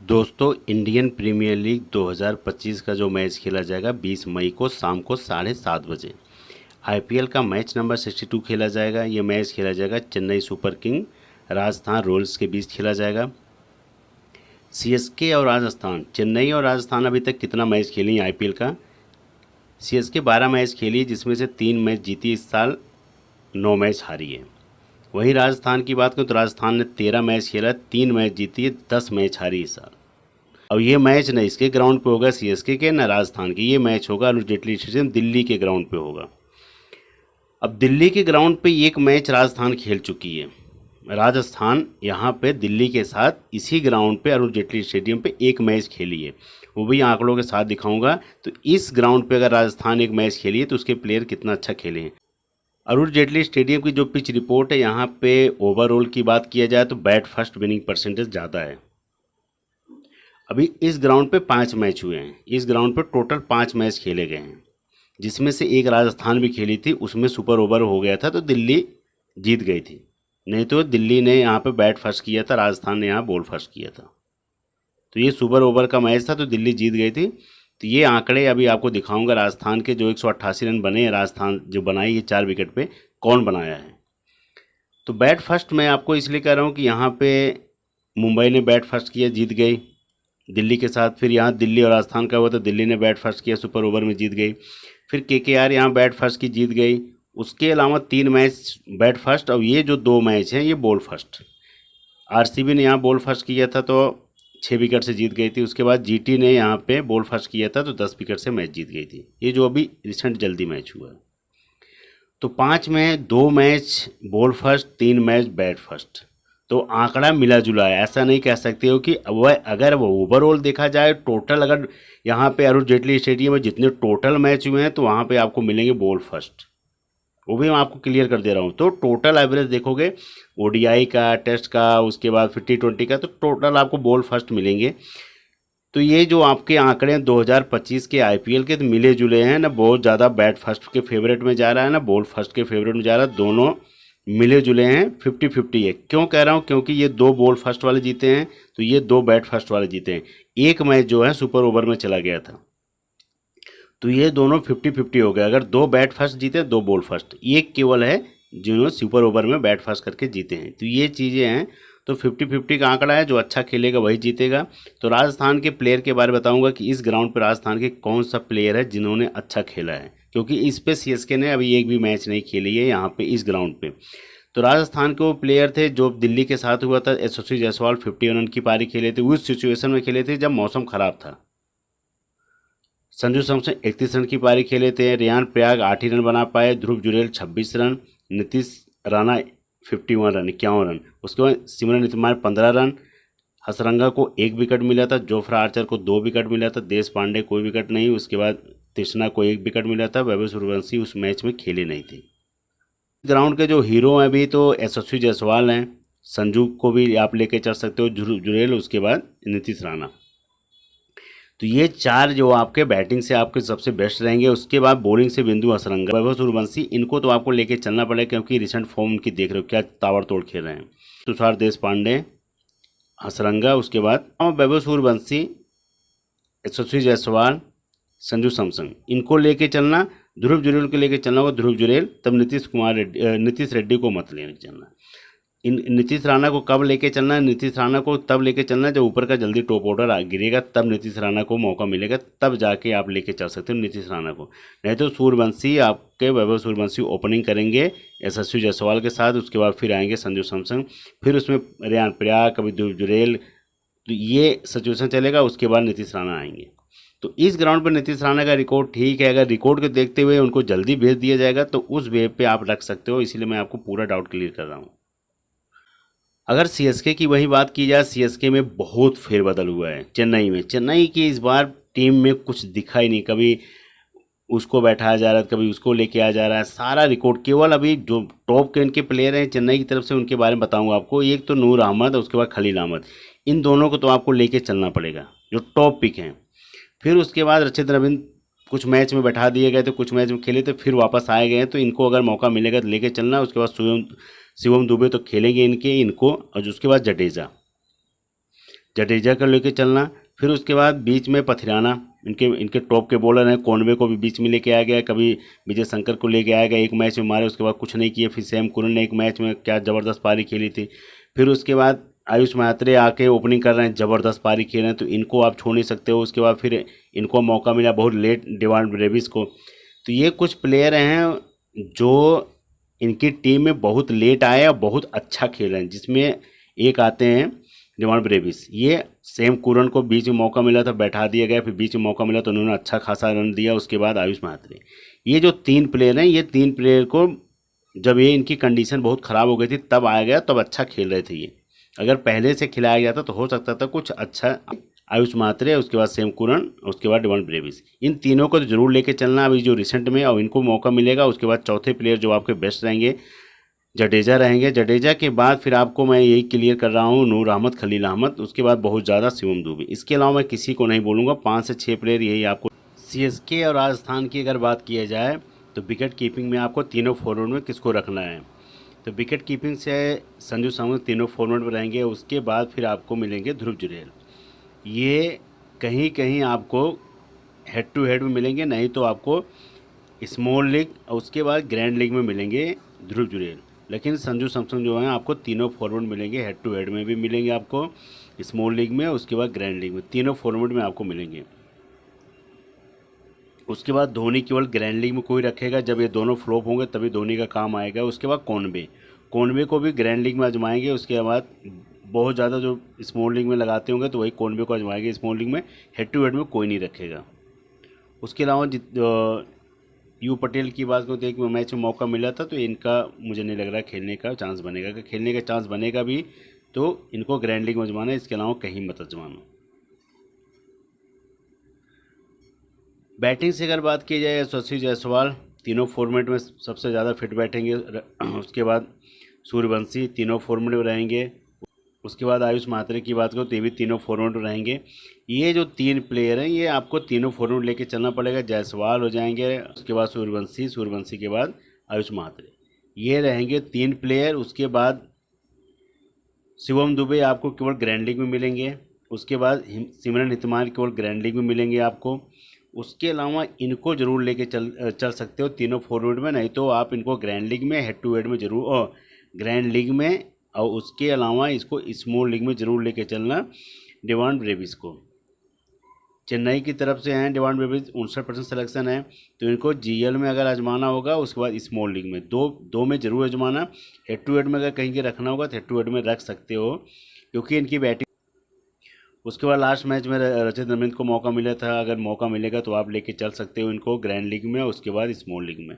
दोस्तों, Indian premiere league 2025 का जो मैच खेला जाएगा 20 मई को शाम को 7:30 बजे आईपीएल का मैच नंबर 62 खेला जाएगा। ये मैच खेला जाएगा Chennai super king Rajasthan Royals के बीच खेला जाएगा। सीएसके और राजस्थान, चेन्नई और राजस्थान अभी तक कितना मैच खेली है आईपीएल का? सीएसके 12 मैच खेली, जिसमें से 3 मैच जीती, इस साल 9 मैच हारी है। वहीं राजस्थान की बात करें तो राजस्थान ने 13 मैच खेला, 3 मैच जीती है, 10 मैच हारी इस साल। अब ये मैच न इसके ग्राउंड पे होगा सीएसके के, न राजस्थान के। ये मैच होगा अरुण जेटली स्टेडियम दिल्ली के ग्राउंड पे होगा। अब दिल्ली के ग्राउंड पे एक मैच राजस्थान खेल चुकी है। राजस्थान यहाँ पे दिल्ली के साथ इसी ग्राउंड पे अरुण जेटली स्टेडियम पे एक मैच खेली है, वो भी आंकड़ों के साथ दिखाऊंगा। तो इस ग्राउंड पे अगर राजस्थान एक मैच खेली है तो उसके प्लेयर कितना अच्छा खेले हैं। अरुण जेटली स्टेडियम की जो पिच रिपोर्ट है, यहाँ पे ओवरऑल की बात किया जाए तो बैट फर्स्ट विनिंग परसेंटेज ज़्यादा है। अभी इस ग्राउंड पे 5 मैच हुए हैं। इस ग्राउंड पे टोटल 5 मैच खेले गए हैं, जिसमें से एक राजस्थान भी खेली थी, उसमें सुपर ओवर हो गया था तो दिल्ली जीत गई थी। नहीं तो दिल्ली ने यहाँ पे बैट फर्स्ट किया था, राजस्थान ने यहाँ बॉल फर्स्ट किया था। तो ये सुपर ओवर का मैच था तो दिल्ली जीत गई थी। तो ये आंकड़े अभी आपको दिखाऊंगा। राजस्थान के जो 188 रन बने हैं, राजस्थान जो बनाई है 4 विकेट पे, कौन बनाया है। तो बैट फर्स्ट मैं आपको इसलिए कह रहा हूँ कि यहाँ पे मुंबई ने बैट फर्स्ट किया, जीत गई दिल्ली के साथ। फिर यहाँ दिल्ली और राजस्थान का हुआ तो दिल्ली ने बैट फर्स्ट किया, सुपर ओवर में जीत गई। फिर केकेआर यहाँ बैट फर्स्ट की, जीत गई। उसके अलावा 3 मैच बैट फर्स्ट, और ये जो 2 मैच हैं ये बॉल फर्स्ट। आरसीबी ने यहाँ बॉल फर्स्ट किया था तो 6 विकेट से जीत गई थी। उसके बाद जीटी ने यहाँ पे बॉल फर्स्ट किया था तो 10 विकेट से मैच जीत गई थी। ये जो अभी रिसेंट जल्दी मैच हुआ है। तो 5 में 2 match ball first, 3 match bat first, तो आंकड़ा मिला जुला है। ऐसा नहीं कह सकते हो कि वह, अगर वो ओवरऑल देखा जाए टोटल, अगर यहाँ पे अरुण जेटली स्टेडियम में जितने टोटल मैच हुए हैं तो वहाँ पे आपको मिलेंगे बॉल फर्स्ट। वो भी मैं आपको क्लियर कर दे रहा हूँ। तो टोटल एवरेज देखोगे ओडीआई का, टेस्ट का, उसके बाद फिर T20 का, तो टोटल आपको बॉल फर्स्ट मिलेंगे। तो ये जो आपके आंकड़े हैं 2025 के आईपीएल के, तो मिले जुले हैं ना। बहुत ज़्यादा बैट फर्स्ट के फेवरेट में जा रहा है ना बॉल फर्स्ट के फेवरेट में जा रहा है। दोनों मिले जुले हैं, 50-50 है। क्यों कह रहा हूँ? क्योंकि ये 2 बॉल फर्स्ट वाले जीते हैं तो ये 2 बैट फर्स्ट वाले जीते हैं। एक मैच जो है सुपर ओवर में चला गया था, तो ये दोनों 50-50 हो गए। अगर 2 बैट फर्स्ट जीते, 2 बॉल फर्स्ट, एक केवल है जिन्होंने सुपर ओवर में बैट फर्स्ट करके जीते हैं। तो ये चीज़ें हैं। तो 50-50 का आंकड़ा है, जो अच्छा खेलेगा वही जीतेगा। तो राजस्थान के प्लेयर के बारे में बताऊंगा कि इस ग्राउंड पर राजस्थान के कौन सा प्लेयर है जिन्होंने अच्छा खेला है, क्योंकि इस पे सीएसके ने अभी एक भी मैच नहीं खेली है यहाँ पे इस ग्राउंड पे। तो राजस्थान के वो प्लेयर थे जो दिल्ली के साथ हुआ था। यशस्वी जायसवाल 51 रन की पारी खेले थे, उस सिचुएशन में खेले थे जब मौसम खराब था। संजू सैमसन 31 रन की पारी खेले थे। रेयान प्रयाग 8 ही रन बना पाए। Dhruv Jurel 26 run. Nitish Rana 51 run, 51 run. उसके बाद सिमरन इतमार 15 रन। हसरंगा को 1 विकेट मिला था। जोफ्रा आर्चर को 2 विकेट मिला था। देश पांडे कोई विकेट नहीं। उसके बाद कृष्णा को 1 विकेट मिला था। वैभव सूर्यवंशी उस मैच में खेले नहीं थे। ग्राउंड के जो हीरो हैं अभी तो यशस्वी जायसवाल हैं। संजू को भी आप लेके चल सकते हो, ध्रुव जुरेल, उसके बाद नीतीश राणा। तो ये 4 जो आपके बैटिंग से आपके सबसे बेस्ट रहेंगे। उसके बाद बॉलिंग से बिंदु हसरंगा, वैभव सूर्यवंशी, इनको तो आपको लेके चलना पड़ेगा क्योंकि रिसेंट फॉर्म उनकी देख रहे हो क्या ताबड़तोड़ खेल रहे हैं। तुषार देश पांडे, हसरंगा, उसके बाद वैभव सूर्यवंशी, यशस्वी जायसवाल, संजू सैमसन, इनको लेके चलना। ध्रुव जुरेल को लेके चलना होगा, ध्रुव जुरेल। तब नीतीश रेड्डी को मत लेके चलना। नीतीश राणा को कब लेके चलना है? नीतीश राणा को तब लेके चलना है जब ऊपर का जल्दी टॉप ऑर्डर गिरेगा, तब नीतीश राणा को मौका मिलेगा, तब जाके आप लेके चल सकते हो नीतीश राणा को। नहीं तो सूर्यवंशी, आपके वैभव सूर्यवंशी ओपनिंग करेंगे यशस्वी जायसवाल के साथ। उसके बाद फिर आएंगे संजू सैमसन, फिर उसमें रेयान प्रयाग, कभी ध्रुव जुरेल, तो ये सिचुएशन चलेगा। उसके बाद नीतीश राणा आएंगे। तो इस ग्राउंड पर नीतीश राणा का रिकॉर्ड ठीक है। अगर रिकॉर्ड को देखते हुए उनको जल्दी भेज दिया जाएगा तो उस वे पे आप रख सकते हो। इसीलिए मैं आपको पूरा डाउट क्लियर कर रहा हूँ। अगर सीएसके की वही बात की जाए, सीएसके में बहुत फेरबदल हुआ है। चेन्नई की इस बार टीम में कुछ दिखा ही नहीं। कभी उसको बैठाया जा रहा है, कभी उसको लेके आ जा रहा है। सारा रिकॉर्ड केवल अभी जो टॉप के इनके प्लेयर हैं चेन्नई की तरफ से, उनके बारे में बताऊंगा आपको। एक तो नूर अहमद, उसके बाद खलील अहमद, इन दोनों को तो आपको लेके चलना पड़ेगा, जो टॉप पिक हैं। फिर उसके बाद रचित रविंद्र कुछ मैच में बैठा दिए गए थे, कुछ मैच में खेले थे, फिर वापस आए गए, तो इनको अगर मौका मिलेगा तो लेके चलना। उसके बाद शिवम दुबे तो खेलेंगे इनको, और उसके बाद जडेजा को लेके चलना। फिर उसके बाद बीच में पथिराना, इनके टॉप के बॉलर हैं, कॉनवे को भी बीच में लेके आ गया, कभी विजय शंकर को लेके आया गया, एक मैच में मारे उसके बाद कुछ नहीं किए। फिर सैम कुरन ने एक मैच में क्या ज़बरदस्त पारी खेली थी। फिर उसके बाद आयुष म्हात्रे आके ओपनिंग कर रहे हैं, ज़बरदस्त पारी खेल रहे हैं, तो इनको आप छोड़ नहीं सकते हो। उसके बाद फिर इनको मौका मिला बहुत लेट डेवान ब्रेविस को। तो ये कुछ प्लेयर हैं जो इनकी टीम में बहुत लेट आए और बहुत अच्छा खेल रहे हैं, जिसमें एक आते हैं डेवान ब्रेविस। ये सैम कुरन को बीच में मौका मिला था, बैठा दिया गया, फिर बीच में मौका मिला तो उन्होंने अच्छा खासा रन दिया। उसके बाद आयुष म्हात्रे, ये जो 3 प्लेयर हैं, ये 3 प्लेयर को जब ये इनकी कंडीशन बहुत ख़राब हो गई थी तब आया गया, तब अच्छा खेल रहे थे ये। अगर पहले से खिलाया गया था तो हो सकता था कुछ अच्छा। आयुष म्हात्रे, उसके बाद सैम कुरन, उसके बाद डेवान ब्रेविस, इन तीनों को तो जरूर लेके चलना अभी जो रिसेंट में, और इनको मौका मिलेगा। उसके बाद चौथे प्लेयर जो आपके बेस्ट रहेंगे जडेजा रहेंगे। जडेजा के बाद फिर आपको मैं यही क्लियर कर रहा हूँ नूर अहमद, खलील अहमद, उसके बाद बहुत ज़्यादा शिवम दुबे। इसके अलावा मैं किसी को नहीं बोलूँगा, 5 से 6 प्लेयर यही आपको। सीएसके और राजस्थान की अगर बात किया जाए तो विकेट कीपिंग में आपको तीनों फॉरवर्ड में किसको रखना है, तो विकेट कीपिंग से संजू सैमसन तीनों फॉरवर्ड में रहेंगे। उसके बाद फिर आपको मिलेंगे ध्रुव जुरैल, ये कहीं कहीं आपको हेड टू हेड में मिलेंगे, नहीं तो आपको स्मॉल लीग और उसके बाद ग्रैंड लीग में मिलेंगे ध्रुव जुरैल। लेकिन संजू सैमसन जो है आपको तीनों फॉरवर्ड मिलेंगे, हेड टू हेड में भी मिलेंगे आपको, स्मॉल लीग में, उसके बाद ग्रैंड लीग में, तीनों फॉरवर्ड में आपको मिलेंगे। उसके बाद धोनी केवल ग्रैंड लीग में कोई रखेगा, जब ये दोनों फ्लॉप होंगे तभी धोनी का काम आएगा। उसके बाद कॉनवे को भी ग्रैंड लीग में आजमाएंगे। उसके बाद बहुत ज़्यादा जो स्मॉल लीग में लगाते होंगे तो वही कॉनवे को आजमाएंगे स्मॉल लीग में, हेड टू हेड में कोई नहीं रखेगा। उसके अलावा यू पटेल की बात करूँ तो एक मैच में मौका मिला था, तो इनका मुझे नहीं लग रहा खेलने का चांस बनेगा। अगर खेलने का चांस बनेगा भी तो इनको ग्रैंड लीग में आजमाना है, इसके अलावा कहीं मत आजमाना। बैटिंग से अगर बात की जाए यशस्वी जायसवाल तीनों फॉर्मेट में सबसे ज़्यादा फिट बैठेंगे। उसके बाद सूर्यवंशी तीनों फॉर्मेट में रहेंगे। उसके बाद आयुष म्हात्रे की बात करो तो ये भी तीनों फॉरवर्ड रहेंगे। ये जो 3 प्लेयर हैं ये आपको तीनों फॉरवर्ड लेके चलना पड़ेगा। जायसवाल हो जाएंगे, उसके बाद सूर्यवंशी के बाद आयुष म्हात्रे, ये रहेंगे 3 प्लेयर। उसके बाद शिवम दुबे आपको केवल ग्रैंड लीग में मिलेंगे। उसके बाद सिमरन हितमाल केवल ग्रैंड लीग में मिलेंगे आपको। उसके अलावा इनको जरूर लेके चल सकते हो तीनों फॉरवर्ड में, नहीं तो आप इनको ग्रैंड लीग में, हेड टू हेड में जरूर, और ग्रैंड लीग में, और उसके अलावा इसको स्मॉल लीग में ज़रूर लेके चलना डेवान ब्रेविस को। चेन्नई की तरफ से हैं डेवान ब्रेविस, 59% सिलेक्शन है, तो इनको जीएल में अगर आजमाना होगा, उसके बाद स्मॉल लीग में दो में ज़रूर आजमाना। हेड टू हेड में अगर कहीं के रखना होगा तो हेड टू हेड में रख सकते हो, क्योंकि इनकी बैटिंग। उसके बाद लास्ट मैच में रचित रविंद्र को मौका मिला था, अगर मौका मिलेगा तो आप लेके चल सकते हो इनको ग्रैंड लीग में, उसके बाद स्मॉल लीग में।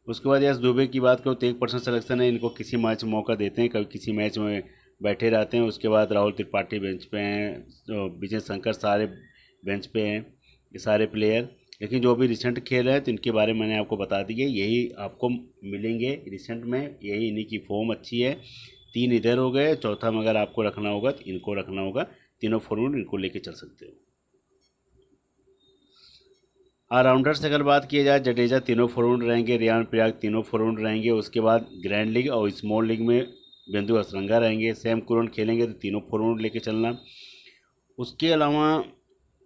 उसके बाद यस दुबे की बात करो तो 1% सिलेक्शन है, इनको किसी मैच में मौका देते हैं, कभी किसी मैच में बैठे रहते हैं। उसके बाद राहुल त्रिपाठी बेंच पे हैं, तो विजय शंकर सारे बेंच पे हैं, ये सारे प्लेयर। लेकिन जो भी रिसेंट खेल रहे हैं तो इनके बारे में मैंने आपको बता दिए, यही आपको मिलेंगे रिसेंट में, यही इन्हीं की फॉर्म अच्छी है। 3 इधर हो गए, चौथा में अगर आपको रखना होगा तो इनको रखना होगा, तीनों फॉरवर्ड इनको लेके चल सकते हो। ऑलराउंडर से अगर बात की जाए, जडेजा तीनों फॉरवर्ड रहेंगे, रियान पराग तीनों फॉरवर्ड रहेंगे। उसके बाद ग्रैंड लीग और स्मॉल लीग में बिंदु हसरंगा रहेंगे। सैम कुरन खेलेंगे तो तीनों फॉरवर्ड लेके चलना। उसके अलावा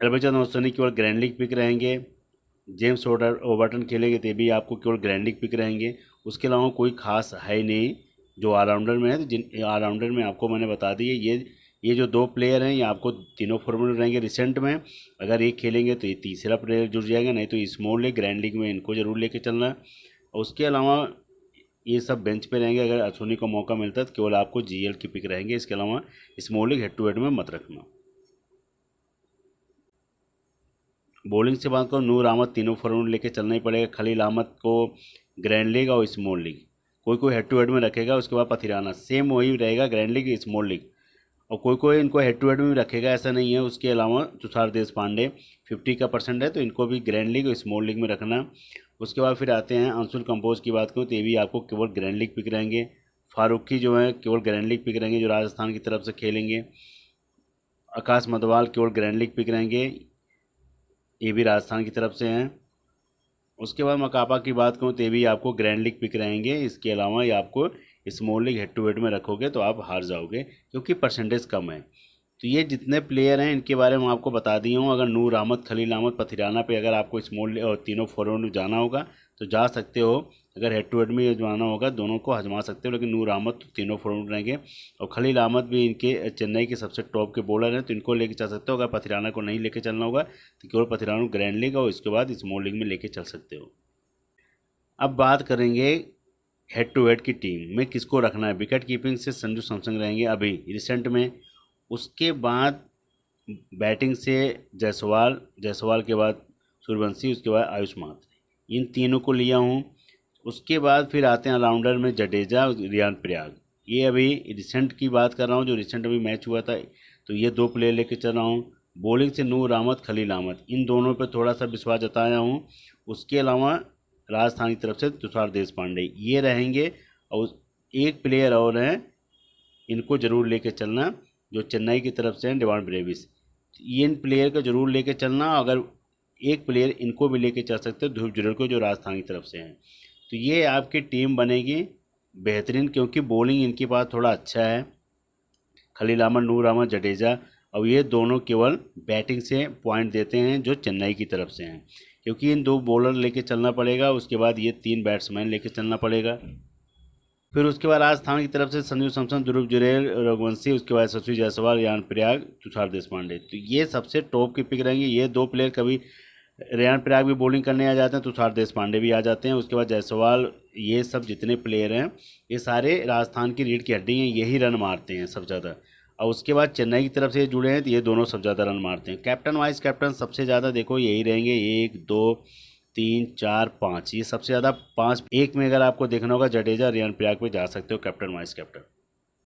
रविचंद्रन अश्विनी केवल ग्रैंड लीग पिक रहेंगे। जेम्स ओबर्टन खेलेंगे तो भी आपको केवल ग्रैंड लीग पिक रहेंगे। उसके अलावा कोई खास है नहीं जो ऑलराउंडर में है, तो जिन ऑलराउंडर में आपको मैंने बता दिए, ये जो 2 प्लेयर हैं ये आपको तीनों फॉर्मेट रहेंगे रिसेंट में। अगर ये खेलेंगे तो ये तीसरा प्लेयर जुड़ जाएगा, नहीं तो स्मॉल लीग ग्रैंड लीग में इनको जरूर लेके चलना है। और उसके अलावा ये सब बेंच पे रहेंगे, अगर अश्विनी को मौका मिलता है तो केवल आपको जीएल की पिक रहेंगे, इसके अलावा small league head to head में मत रखना। बॉलिंग से बात करो, नूर अहमद तीनों फॉरवर्ड लेके चलना ही पड़ेगा। खलील अहमद को ग्रैंड लीग और स्मॉल लीग, कोई हेड टू हेड में रखेगा। उसके बाद पथिराना सेम वही रहेगा, ग्रैंड लीग स्मॉल लीग, और कोई इनको हेड टू हेड में भी रखेगा, ऐसा नहीं है। उसके अलावा तुषार देशपांडे 50 का परसेंट है, तो इनको भी ग्रैंड लीग और स्मॉल लीग में रखना। उसके बाद फिर आते हैं अंशुल कंपोज की बात करूँ तो ये भी आपको केवल ग्रैंड लीग पिक रहेंगे। फारूकी जो है केवल ग्रैंड लीग पिक रहेंगे, जो राजस्थान की तरफ से खेलेंगे। आकाश मधवाल केवल ग्रैंड लीग पिक रहेंगे, ये भी राजस्थान की तरफ से हैं। उसके बाद मकापा की बात करूँ तो ये भी आपको ग्रैंड लीग पिक रहेंगे, इसके अलावा ये आपको small league head to head में रखोगे तो आप हार जाओगे, क्योंकि परसेंटेज कम है। तो ये जितने प्लेयर हैं इनके बारे में आपको बता दिया हूँ। अगर नूर अहमद, खलील अहमद, पथिराना पे अगर आपको स्मॉल और तीनों फॉरवर्ड में जाना होगा तो जा सकते हो। अगर हेड टू हेड में जाना होगा दोनों को हजमा सकते हो, लेकिन नूर अहमद तो तीनों फॉरवर्ड रहेंगे और खलील अहमद भी इनके चेन्नई के सबसे टॉप के बॉलर हैं, तो इनको लेके चल सकते हो। अगर पथिराना को नहीं लेके चलना होगा तो केवल पथिराना को ग्रैंड लीग और इसके बाद स्मॉल लीग में लेके चल सकते हो। अब बात करेंगे हेड टू हेड की टीम में किसको रखना है। विकेट कीपिंग से संजू सैमसन रहेंगे अभी रिसेंट में। उसके बाद बैटिंग से जायसवाल के बाद सूर्यवंशी, उसके बाद आयुष मात्रे, इन तीनों को लिया हूँ। उसके बाद फिर आते हैं ऑलराउंडर में जडेजा, रियान पराग। ये अभी रिसेंट की बात कर रहा हूँ, जो रिसेंट अभी मैच हुआ था, तो ये 2 प्लेयर लेके चल रहा हूँ। बॉलिंग से नूर अहमद, खलील अहमद, इन दोनों पे थोड़ा सा विश्वास जताया हूँ। उसके अलावा राजस्थान की तरफ से तुषार देशपांडे ये रहेंगे, और एक प्लेयर और हैं, इनको ज़रूर लेके चलना, जो चेन्नई की तरफ से हैं, डेवान ब्रेविस। इन प्लेयर को ज़रूर लेके चलना। अगर एक प्लेयर इनको भी लेके चल सकते हो, ध्रुव जुरेल को, जो राजस्थान की तरफ से हैं। तो ये आपकी टीम बनेगी बेहतरीन, क्योंकि बॉलिंग इनके पास थोड़ा अच्छा है, खलील अहमद, नूर अहमद, जडेजा। और ये दोनों केवल बैटिंग से पॉइंट देते हैं जो चेन्नई की तरफ से हैं, क्योंकि इन 2 बॉलर लेके चलना पड़ेगा। उसके बाद ये 3 बैट्समैन लेके चलना पड़ेगा। फिर उसके बाद राजस्थान की तरफ से संजू सैमसन, ध्रुव जुरेल, रघुवंशी, उसके बाद यशस्वी जायसवाल, रियान पराग, तुषार देशपांडे। तो ये सबसे टॉप की पिक रहेंगे। ये 2 प्लेयर, कभी रियान पराग भी बॉलिंग करने आ जाते हैं, तुषार देशपांडे भी आ जाते हैं। उसके बाद जायसवाल, ये सब जितने प्लेयर हैं ये सारे राजस्थान की रीढ़ की हड्डी हैं, यही रन मारते हैं सबसे ज़्यादा। और उसके बाद चेन्नई की तरफ से जुड़े हैं तो ये दोनों सबसे ज़्यादा रन मारते हैं। कैप्टन वाइस कैप्टन सबसे ज़्यादा देखो यही रहेंगे, 1 2 3 4 5, ये सबसे ज़्यादा 5। एक में अगर आपको देखना होगा जडेजा, रियान पराग पे जा सकते हो कैप्टन वाइस कैप्टन।